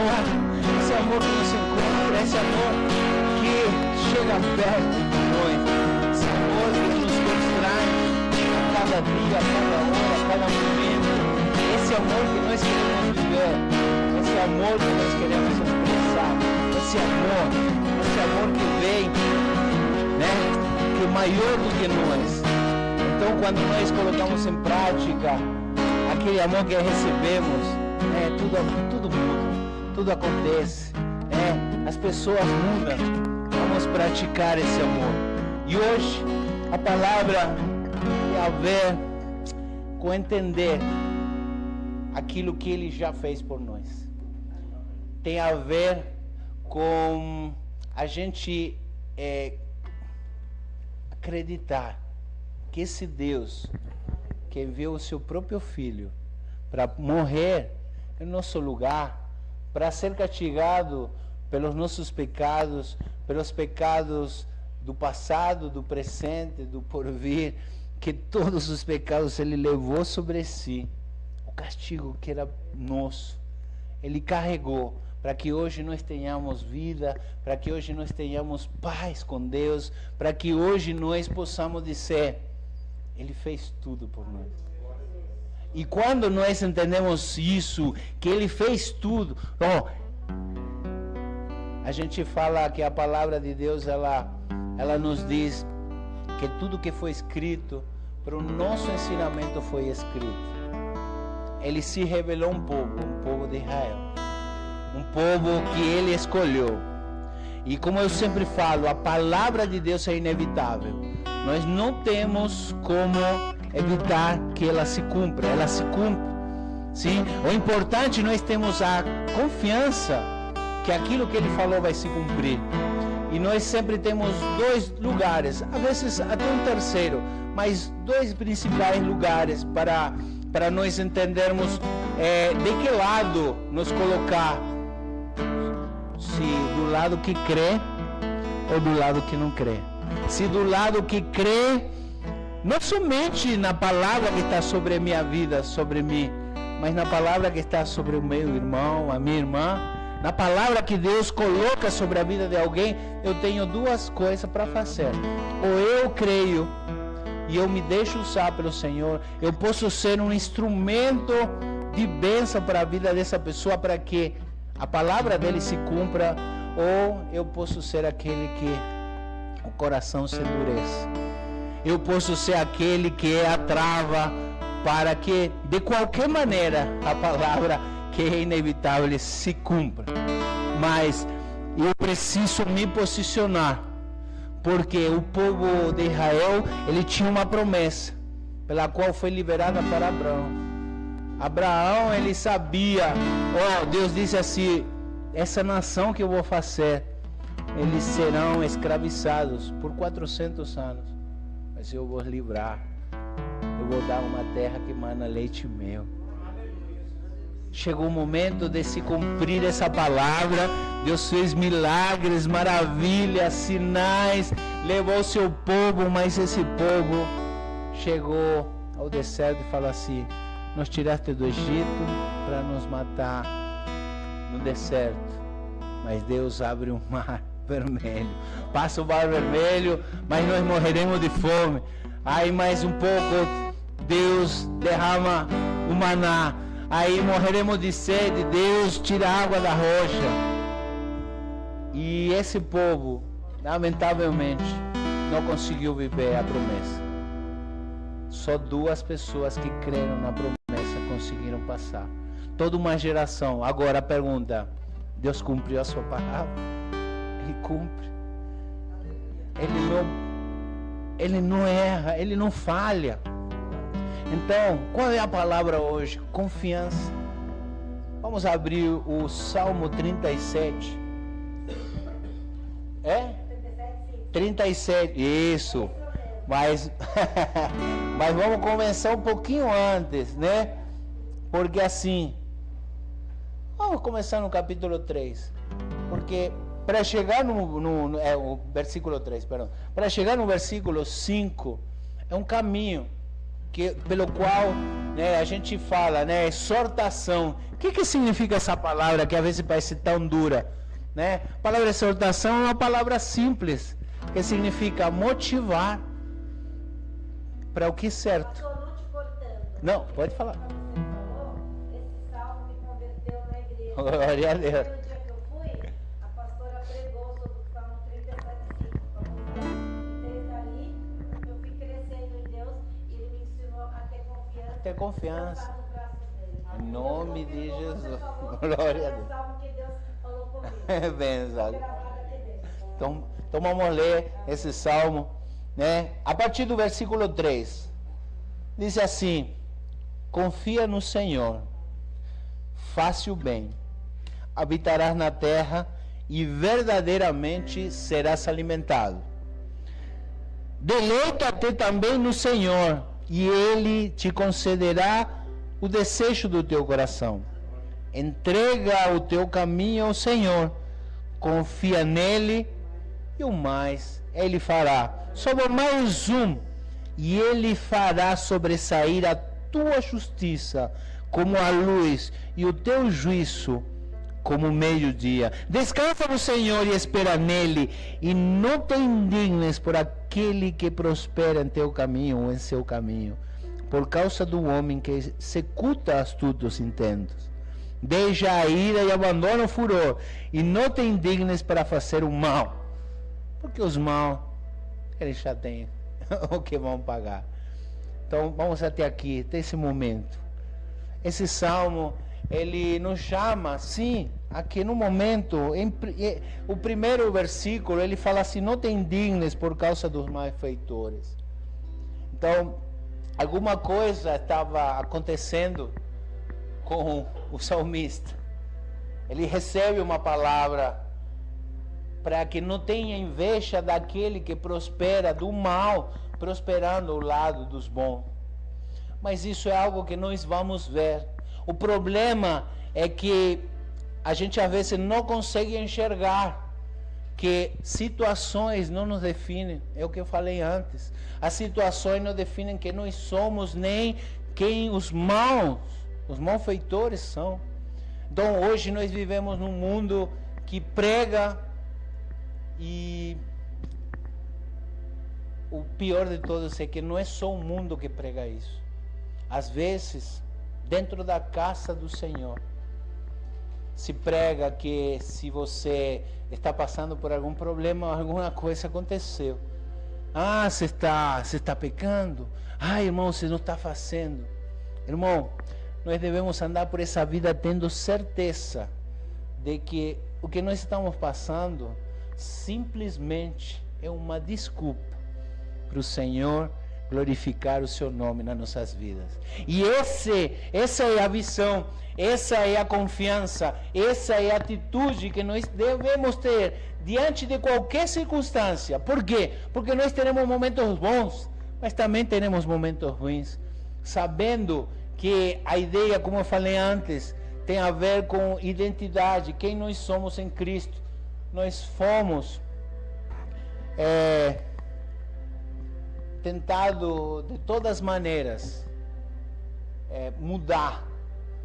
amor que nos encontra, esse amor que chega perto de nós, esse amor que nos constrange a cada dia, a cada hora, a cada momento, esse amor que nós queremos viver, esse amor que nós queremos expressar, esse amor que vem, né, que é maior do que nós. Então, quando nós colocamos em prática aquele amor que recebemos, tudo muda, tudo acontece, as pessoas mudam. Vamos praticar esse amor. E hoje a palavra tem a ver com entender aquilo que Ele já fez por nós. Tem a ver com a gente acreditar que esse Deus que enviou o seu próprio Filho para morrer em nosso lugar, para ser castigado pelos nossos pecados, pelos pecados do passado, do presente, do porvir, que todos os pecados Ele levou sobre si, o castigo que era nosso, Ele carregou, para que hoje nós tenhamos vida, para que hoje nós tenhamos paz com Deus, para que hoje nós possamos dizer, Ele fez tudo por nós. E quando nós entendemos isso, que Ele fez tudo, a gente fala que a palavra de Deus, ela nos diz que tudo que foi escrito, para o nosso ensinamento foi escrito. Ele se revelou um povo de Israel, um povo que Ele escolheu. E como eu sempre falo, a palavra de Deus é inevitável. Nós não temos como evitar que ela se cumpra. Ela se cumpre. Sim? O importante, nós temos a confiança que aquilo que Ele falou vai se cumprir. E nós sempre temos dois lugares, às vezes até um terceiro, mas dois principais lugares para nós entendermos de que lado nos colocar. Se do lado que crê ou do lado que não crê. Se do lado que crê, não somente na palavra que está sobre a minha vida, sobre mim, mas na palavra que está sobre o meu irmão, a minha irmã, na palavra que Deus coloca sobre a vida de alguém, eu tenho duas coisas para fazer. Ou eu creio e eu me deixo usar pelo Senhor, eu posso ser um instrumento de bênção para a vida dessa pessoa, para que a palavra dele se cumpra, ou eu posso ser aquele que o coração se endurece. Eu posso ser aquele que é a trava para que, de qualquer maneira, a palavra que é inevitável se cumpra. Mas eu preciso me posicionar, porque o povo de Israel, ele tinha uma promessa, pela qual foi liberada para Abraão. Abraão, ele sabia, Deus disse assim, essa nação que eu vou fazer, eles serão escravizados por 400 anos, mas eu vou livrar, eu vou dar uma terra que mana leite e mel. Chegou o momento de se cumprir essa palavra. Deus fez milagres, maravilhas, sinais, levou o seu povo, mas esse povo chegou ao deserto e falou assim, nos tiraste do Egito para nos matar no deserto, mas Deus abre um mar vermelho, passa o mar vermelho, mas nós morreremos de fome. Aí mais um pouco Deus derrama o maná, aí morreremos de sede, Deus tira a água da rocha. E esse povo, lamentavelmente, não conseguiu viver a promessa. Só 2 pessoas que creram na promessa conseguiram passar. Toda uma geração. Agora a pergunta, Deus cumpriu a sua palavra? Ele cumpre. Ele não erra, Ele não falha. Então, qual é a palavra hoje? Confiança. Vamos abrir o Salmo 37. 37, isso. Mas vamos começar um pouquinho antes, né? Porque assim, vamos começar no capítulo 3. Porque para chegar o versículo 3, perdão. Para chegar no versículo 5, é um caminho pelo qual, né, a gente fala, né, exortação, que significa essa palavra que às vezes parece tão dura? Né? A palavra exortação é uma palavra simples, que significa motivar para o que é certo. Não, pode falar. Esse salmo me converteu na igreja. Glória a Deus. No dia que eu fui, a pastora pregou sobre o Salmo 37:5. Desde ali, eu fui crescendo em Deus e Ele me ensinou a ter confiança. Ter confiança. Descansar nos braços dele. Em nome de Jesus. Falou, Glória a é o Deus. salmo que Deus falou comigo. É benção. Gravado aqui dentro. Então vamos ler esse salmo, né? A partir do versículo 3. Diz assim: confia no Senhor, faça o bem, habitarás na terra e verdadeiramente serás alimentado. Deleita-te também no Senhor, e Ele te concederá o desejo do teu coração. Entrega o teu caminho ao Senhor, confia nele, e o mais Ele fará. Sobre mais e Ele fará sobressair a tua justiça como a luz e o teu juízo como o meio-dia. Descansa no Senhor e espera nele, e não te indignes por aquele que prospera em teu caminho ou em seu caminho, por causa do homem que executa astutos intentos. Deixa a ira e abandona o furor, e não te indignes para fazer o mal, porque os maus, eles já têm o que vão pagar. Então vamos até aqui, até esse momento. Esse salmo, ele nos chama, sim, aqui no momento, o primeiro versículo, ele fala assim: não te indignes por causa dos malfeitores. Então, alguma coisa estava acontecendo com o salmista. Ele recebe uma palavra para que não tenha inveja daquele que prospera, do mal, prosperando ao lado dos bons. Mas isso é algo que nós vamos ver. O problema é que a gente às vezes não consegue enxergar que situações não nos definem. É o que eu falei antes. As situações não definem quem nós somos, nem quem os malfeitores são. Então hoje nós vivemos num mundo que prega, e o pior de todos é que não é só o mundo que prega isso. Às vezes, dentro da casa do Senhor, se prega que se você está passando por algum problema, alguma coisa aconteceu. Ah, você está pecando. Ah, irmão, você não está fazendo. Irmão, nós devemos andar por essa vida tendo certeza de que o que nós estamos passando simplesmente é uma desculpa para o Senhor glorificar o seu nome nas nossas vidas. E essa é a visão, essa é a confiança, essa é a atitude que nós devemos ter diante de qualquer circunstância. Por quê? Porque nós teremos momentos bons, mas também teremos momentos ruins, sabendo que a ideia, como eu falei antes, tem a ver com identidade, quem nós somos em Cristo. Nós fomos tentado de todas as maneiras mudar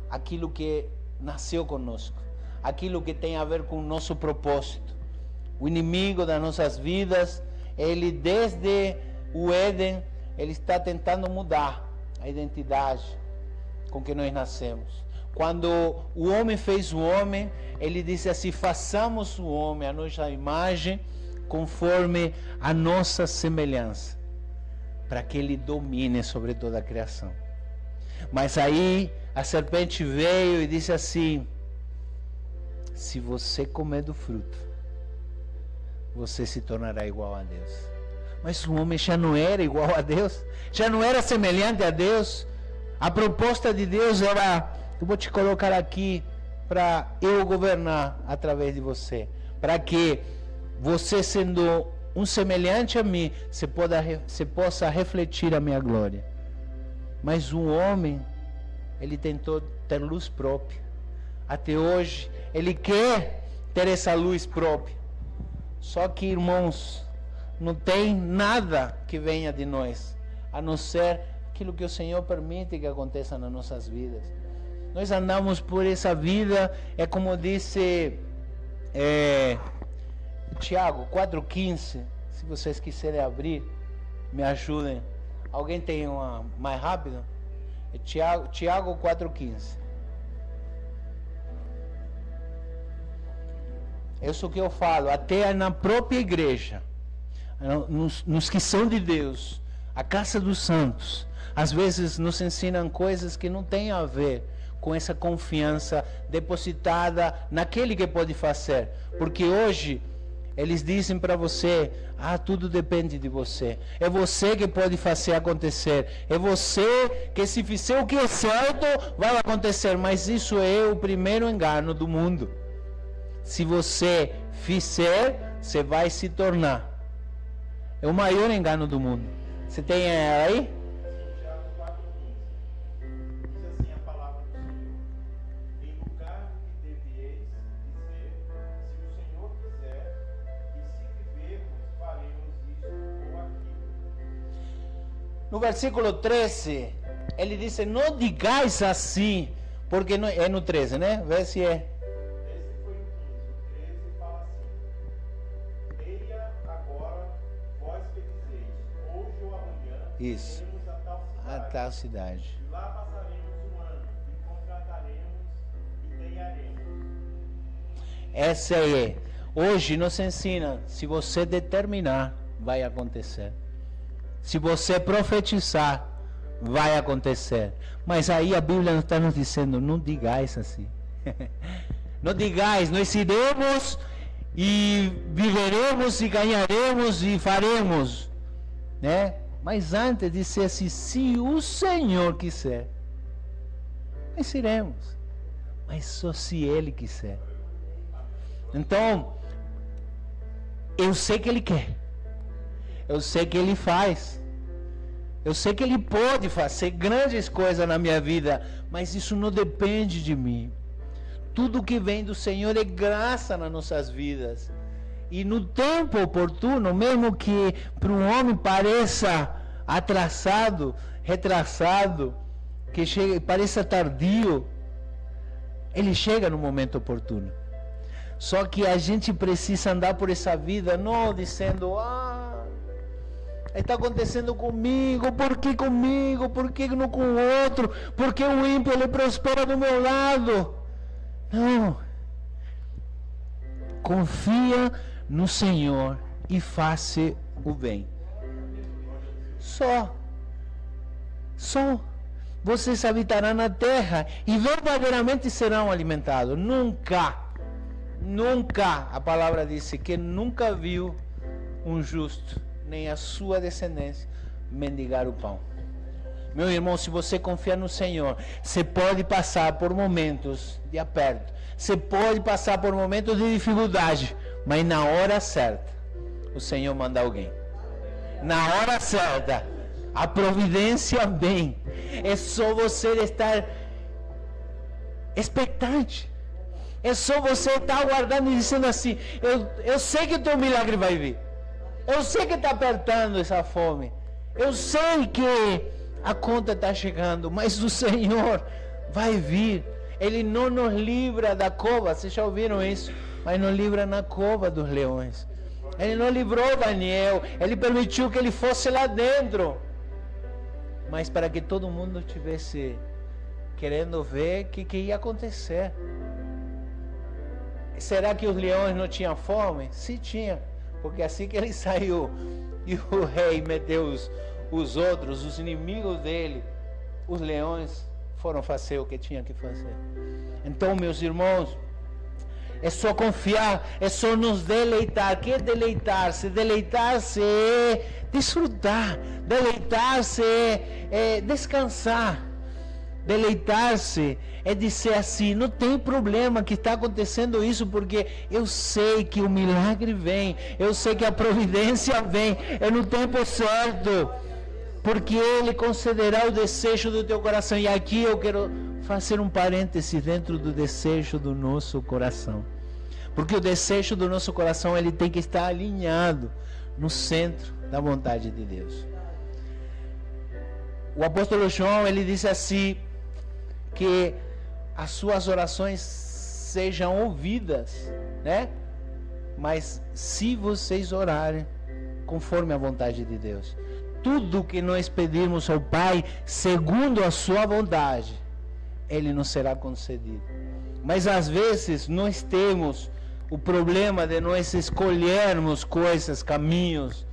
aquilo que nasceu conosco, aquilo que tem a ver com o nosso propósito. O inimigo das nossas vidas, ele desde o Éden, ele está tentando mudar a identidade com que nós nascemos. Quando o homem fez o homem, ele disse assim: façamos o homem a nossa imagem, conforme a nossa semelhança, para que ele domine sobre toda a criação. Mas aí a serpente veio e disse assim: se você comer do fruto, você se tornará igual a Deus. Mas o homem já não era igual a Deus, já não era semelhante a Deus. A proposta de Deus era: eu vou te colocar aqui para eu governar através de você, para que você, sendo um semelhante a mim, você possa refletir a minha glória. Mas o homem, ele tentou ter luz própria. Até hoje, ele quer ter essa luz própria. Só que, irmãos, não tem nada que venha de nós, a não ser aquilo que o Senhor permite que aconteça nas nossas vidas. Nós andamos por essa vida, é como disse Tiago 4,15. Se vocês quiserem abrir, me ajudem. Alguém tem uma mais rápida? É Tiago 4,15. Isso que eu falo, até na própria igreja, nos que são de Deus, a casa dos santos, às vezes nos ensinam coisas que não têm a ver com essa confiança depositada naquele que pode fazer. Porque hoje eles dizem para você, tudo depende de você. É você que pode fazer acontecer. É você que, se fizer o que é certo, vai acontecer. Mas isso é o primeiro engano do mundo. Se você fizer, você vai se tornar. É o maior engano do mundo. Você tem ela aí? Tiago 4,15. Diz assim a palavra do Senhor: em lugar do que devieis dizer, se o Senhor quiser, e se vivermos, faremos isto ou aquilo. No versículo 13, ele diz: não digais assim, porque não, é no 13, né? Vê se é. Esse foi o 15. O 13 fala assim: eia agora, vós que dizeis, hoje ou amanhã, Isso. iremos a A tal cidade. e lá passaremos um ano, e contrataremos e ganharemos. Essa é. Hoje nos ensina, se você determinar, vai acontecer. Se você profetizar, vai acontecer. Mas aí a Bíblia está nos dizendo, não digais assim. Não digais, nós iremos e viveremos e ganharemos e faremos, né? Mas antes disse assim, se o Senhor quiser, nós iremos. Mas só se Ele quiser. Então, eu sei que Ele quer. Eu sei que Ele faz. Eu sei que Ele pode fazer grandes coisas na minha vida, mas isso não depende de mim. Tudo que vem do Senhor é graça nas nossas vidas. E no tempo oportuno, mesmo que para um homem pareça atrasado, retrasado, que chegue, pareça tardio, ele chega no momento oportuno. Só que a gente precisa andar por essa vida, não dizendo, está acontecendo comigo, por que comigo, por que não com o outro, por que o ímpio ele prospera do meu lado? Não. Confia no Senhor e faça o bem. Só. Vocês habitarão na terra e verdadeiramente serão alimentados. Nunca, a palavra diz que nunca viu um justo, nem a sua descendência, mendigar o pão. Meu irmão, se você confiar no Senhor, você pode passar por momentos de aperto, você pode passar por momentos de dificuldade, mas na hora certa, o Senhor manda alguém. Na hora certa, a providência vem. É só você estar expectante. É só você estar aguardando e dizendo assim, eu sei que o teu milagre vai vir. Eu sei que está apertando essa fome. Eu sei que a conta está chegando, mas o Senhor vai vir. Ele não nos livra da cova, vocês já ouviram isso? Mas nos livra na cova dos leões. Ele não livrou Daniel, ele permitiu que ele fosse lá dentro. Mas para que todo mundo estivesse querendo ver o que ia acontecer. Será que os leões não tinham fome? Sim, tinha. Porque assim que ele saiu e o rei meteu os outros, os inimigos dele, os leões foram fazer o que tinham que fazer. Então, meus irmãos, é só confiar, é só nos deleitar. Que é deleitar-se? Deleitar-se é desfrutar, deleitar-se é descansar. Deleitar-se é dizer assim, não tem problema que está acontecendo isso, porque eu sei que o milagre vem, eu sei que a providência vem, é no tempo certo, porque Ele concederá o desejo do teu coração. E aqui eu quero fazer um parêntese dentro do desejo do nosso coração, porque o desejo do nosso coração ele tem que estar alinhado no centro da vontade de Deus. O apóstolo João ele disse assim, que as suas orações sejam ouvidas, né? Mas se vocês orarem conforme a vontade de Deus, tudo que nós pedirmos ao Pai segundo a sua vontade, Ele nos será concedido. Mas às vezes nós temos o problema de nós escolhermos coisas, caminhos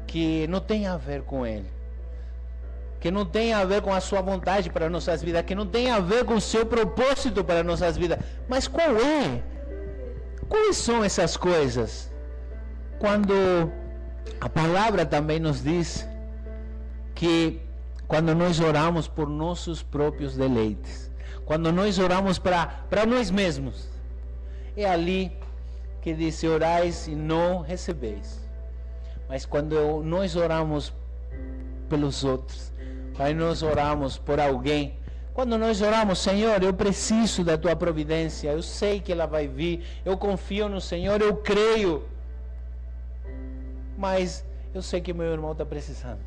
que não tem a ver com Ele, que não tem a ver com a sua vontade para nossas vidas, que não tem a ver com o seu propósito para nossas vidas. Mas qual é? Quais são essas coisas? Quando a palavra também nos diz que quando nós oramos por nossos próprios deleites, quando nós oramos para nós mesmos, é ali que diz: orais e não recebeis. Mas quando nós oramos pelos outros, aí nós oramos por alguém, quando nós oramos: Senhor, eu preciso da tua providência, eu sei que ela vai vir, eu confio no Senhor, eu creio, mas eu sei que meu irmão está precisando.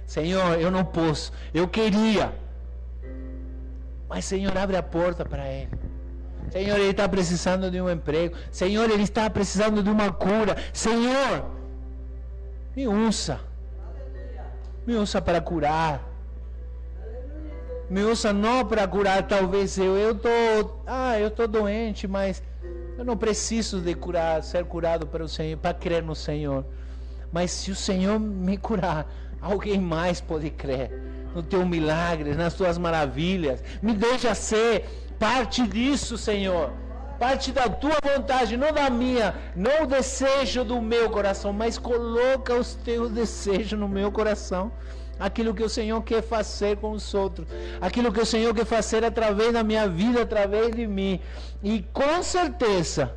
Senhor, eu não posso, eu queria, mas Senhor, abre a porta para ele. Senhor, ele está precisando de um emprego. Senhor, ele está precisando de uma cura. Senhor, me usa para curar. Me usa não para curar, talvez eu estou doente, mas eu não preciso de ser curado pelo Senhor, para crer no Senhor. Mas se o Senhor me curar, alguém mais pode crer no teu milagre, nas tuas maravilhas. Me deixa ser parte disso, Senhor, parte da tua vontade, não da minha, não o desejo do meu coração, mas coloca os teus desejos no meu coração, aquilo que o Senhor quer fazer com os outros, aquilo que o Senhor quer fazer através da minha vida, através de mim, e com certeza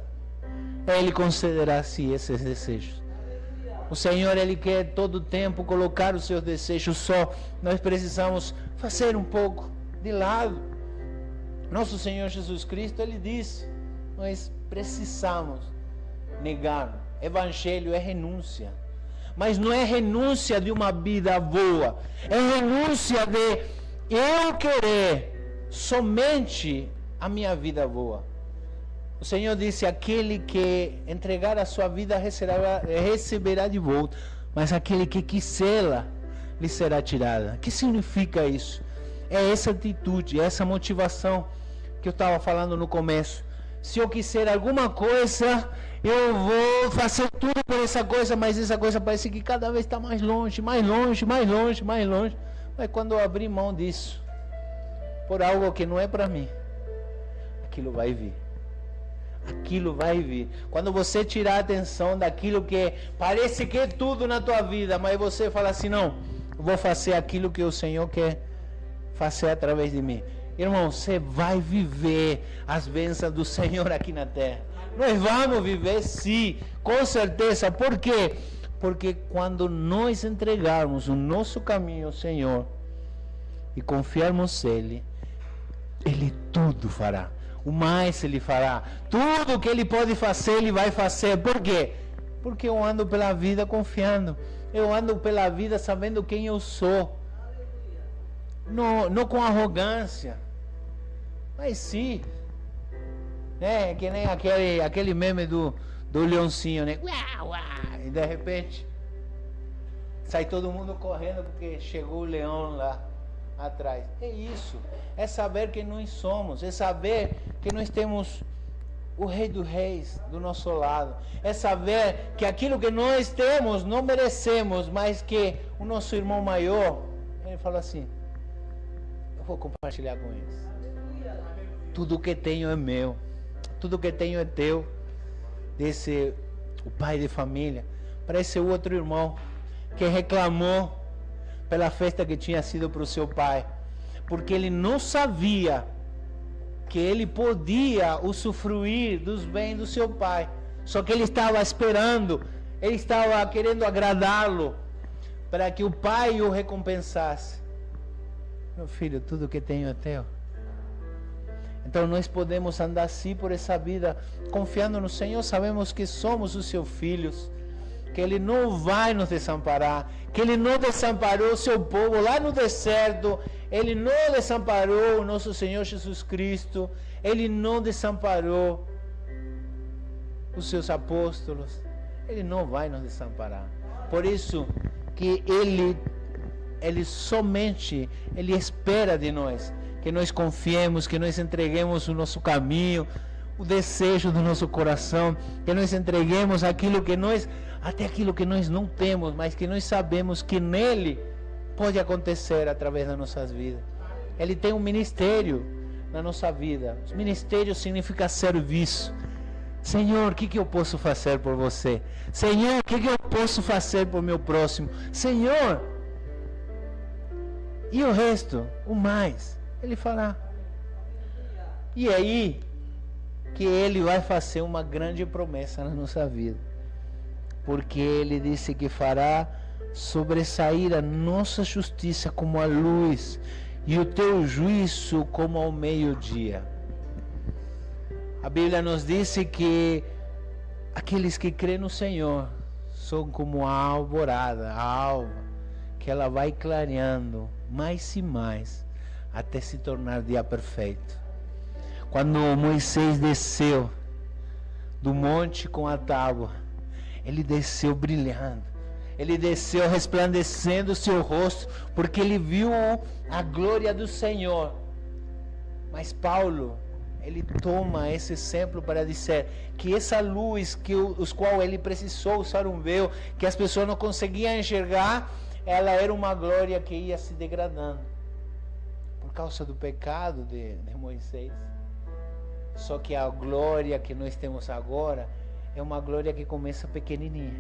Ele concederá-se esses desejos. O Senhor, Ele quer todo o tempo colocar os seus desejos, só nós precisamos fazer um pouco de lado. Nosso Senhor Jesus Cristo, Ele disse: nós precisamos negar. Evangelho é renúncia, mas não é renúncia de uma vida boa, é renúncia de eu querer somente a minha vida boa. O Senhor disse: aquele que entregar a sua vida receberá de volta, mas aquele que quisê-la lhe será tirada. O que significa isso? É essa atitude, essa motivação que eu estava falando no começo. Se eu quiser alguma coisa, eu vou fazer tudo por essa coisa, mas essa coisa parece que cada vez está mais longe, mais longe, mais longe, mais longe. Mas quando eu abrir mão disso, por algo que não é para mim, aquilo vai vir. Aquilo vai vir. Quando você tirar a atenção daquilo que parece que é tudo na tua vida, mas você fala assim: não, eu vou fazer aquilo que o Senhor quer fazer através de mim. Irmão, você vai viver as bênçãos do Senhor aqui na terra. Nós vamos viver, sim, com certeza. Por quê? Porque quando nós entregarmos o nosso caminho ao Senhor e confiarmos nele, Ele tudo fará. O mais Ele fará. Tudo que Ele pode fazer, Ele vai fazer. Por quê? Porque eu ando pela vida confiando. Eu ando pela vida sabendo quem eu sou. Não com arrogância, mas sim, né? Que nem aquele meme do leãozinho, né? E de repente sai todo mundo correndo porque chegou o leão lá atrás. É isso, é saber quem nós somos, é saber que nós temos o Rei dos Reis do nosso lado, é saber que aquilo que nós temos não merecemos, mas que o nosso irmão maior, ele fala assim: eu vou compartilhar com eles. Tudo que tenho é meu, tudo que tenho é teu. Desse o pai de família para esse outro irmão que reclamou pela festa que tinha sido para o seu pai, porque ele não sabia que ele podia usufruir dos bens do seu pai, só que ele estava esperando, ele estava querendo agradá-lo para que o pai o recompensasse. Meu filho, tudo que tenho é teu. Então nós podemos andar assim por essa vida, confiando no Senhor. Sabemos que somos os seus filhos, que Ele não vai nos desamparar, que Ele não desamparou o seu povo lá no deserto. Ele não desamparou o nosso Senhor Jesus Cristo. Ele não desamparou os seus apóstolos. Ele não vai nos desamparar. Por isso que Ele somente, Ele espera de nós que nós confiemos, que nós entreguemos o nosso caminho, o desejo do nosso coração, que nós entreguemos aquilo que nós, até aquilo que nós não temos, mas que nós sabemos que nele pode acontecer através das nossas vidas. Ele tem um ministério na nossa vida. Os ministérios significa serviço. Senhor, o que eu posso fazer por você? Senhor, o que eu posso fazer por meu próximo? Senhor, e o resto, o mais, Ele fará. E aí que Ele vai fazer uma grande promessa na nossa vida, porque Ele disse que fará sobressair a nossa justiça como a luz e o teu juízo como ao meio-dia. A Bíblia nos diz que aqueles que creem no Senhor são como a alvorada, a alva, que ela vai clareando mais e mais até se tornar dia perfeito. Quando Moisés desceu do monte com a tábua, ele desceu brilhando, ele desceu resplandecendo o seu rosto, porque ele viu a glória do Senhor. Mas Paulo, ele toma esse exemplo para dizer que essa luz, os qual ele precisou usar um véu, que as pessoas não conseguiam enxergar, ela era uma glória que ia se degradando por causa do pecado de Moisés. Só que a glória que nós temos agora é uma glória que começa pequenininha.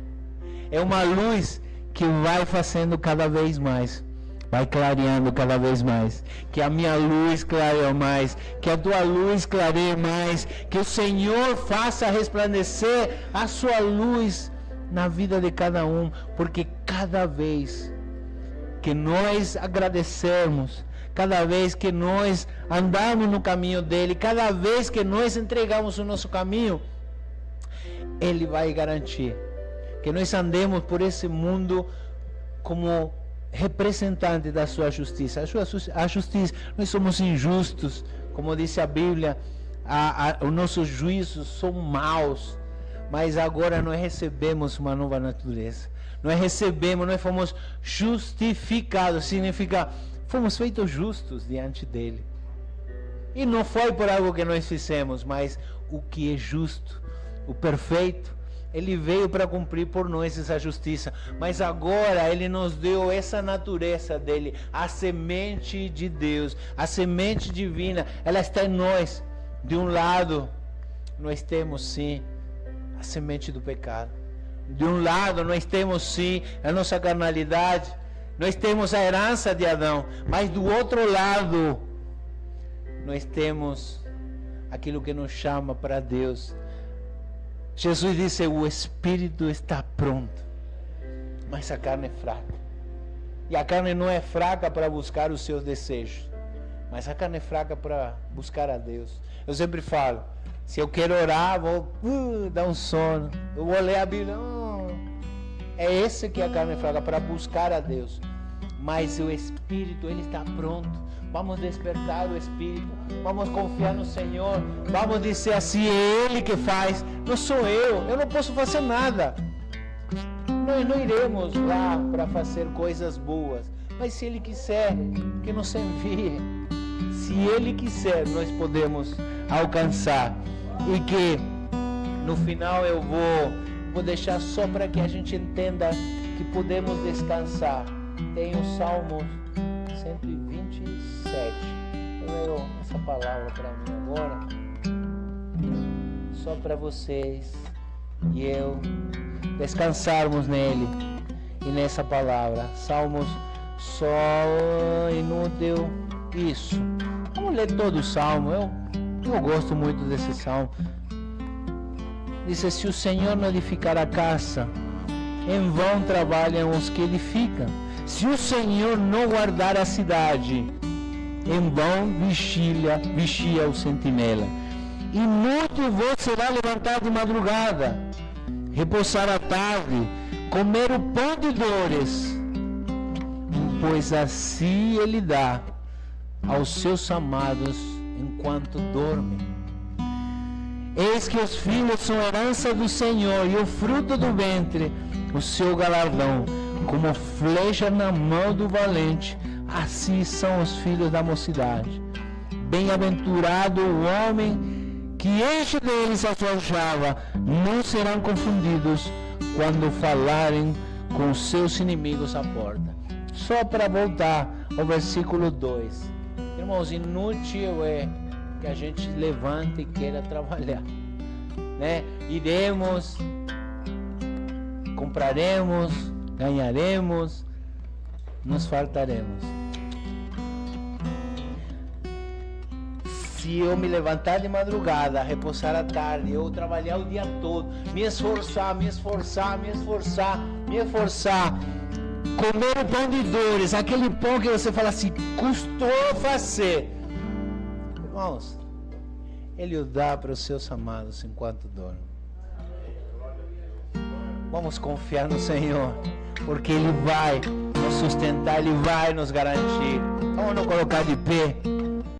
É uma luz que vai fazendo cada vez mais, vai clareando cada vez mais. Que a minha luz clareie mais, que a tua luz clareie mais, que o Senhor faça resplandecer a sua luz na vida de cada um, porque cada vez que nós agradecermos, cada vez que nós andarmos no caminho dele, cada vez que nós entregamos o nosso caminho, Ele vai garantir que nós andemos por esse mundo como representante da sua justiça. A justiça, nós somos injustos, como disse a Bíblia, os nossos juízos são maus, mas agora nós recebemos uma nova natureza. Nós fomos justificados, significa fomos feitos justos diante dele. E não foi por algo que nós fizemos, mas o que é justo, o perfeito, Ele veio para cumprir por nós essa justiça. Mas agora Ele nos deu essa natureza dele, a semente de Deus, a semente divina, ela está em nós. De um lado, nós temos sim a semente do pecado. De um lado, nós temos sim a nossa carnalidade, nós temos a herança de Adão, mas do outro lado, nós temos aquilo que nos chama para Deus. Jesus disse: o Espírito está pronto, mas a carne é fraca. E a carne não é fraca para buscar os seus desejos, mas a carne é fraca para buscar a Deus. Eu sempre falo, se eu quero orar, vou dar um sono, eu vou ler a Bíblia. É esse que a carne é fraca, para buscar a Deus. Mas o Espírito, Ele está pronto. Vamos despertar o Espírito, vamos confiar no Senhor, vamos dizer assim: é Ele que faz, não sou eu não posso fazer nada. Nós não iremos lá para fazer coisas boas, mas se Ele quiser, que nos envie. Se Ele quiser, nós podemos alcançar. E que no final eu vou deixar só para que a gente entenda que podemos descansar. Tem o Salmo 127. Eu leio essa palavra para mim agora, só para vocês e eu descansarmos nele e nessa palavra. Salmos só inútil. Isso. Vamos ler todo o Salmo. Eu gosto muito desse Salmo. Diz: se o Senhor não edificar a casa, em vão trabalham os que edificam. Se o Senhor não guardar a cidade, em vão vigia o sentinela. Inútil vos será levantar de madrugada, repousar à tarde, comer o pão de dores, pois assim Ele dá aos seus amados enquanto dormem. Eis que os filhos são herança do Senhor, e o fruto do ventre, o seu galardão. Como flecha na mão do valente, assim são os filhos da mocidade. Bem-aventurado o homem que enche deles a sua aljava, não serão confundidos quando falarem com seus inimigos à porta. Só para voltar ao versículo 2. Irmãos, inútil é que a gente levante e queira trabalhar, né? Iremos, compraremos, ganharemos, nos fartaremos. Se eu me levantar de madrugada, repousar à tarde, eu trabalhar o dia todo, me esforçar, comer o pão de dores, aquele pão que você fala assim, custou fazer. Irmãos, Ele o dá para os seus amados enquanto dormem. Vamos confiar no Senhor, porque Ele vai nos sustentar, Ele vai nos garantir. Vamos nos colocar de pé.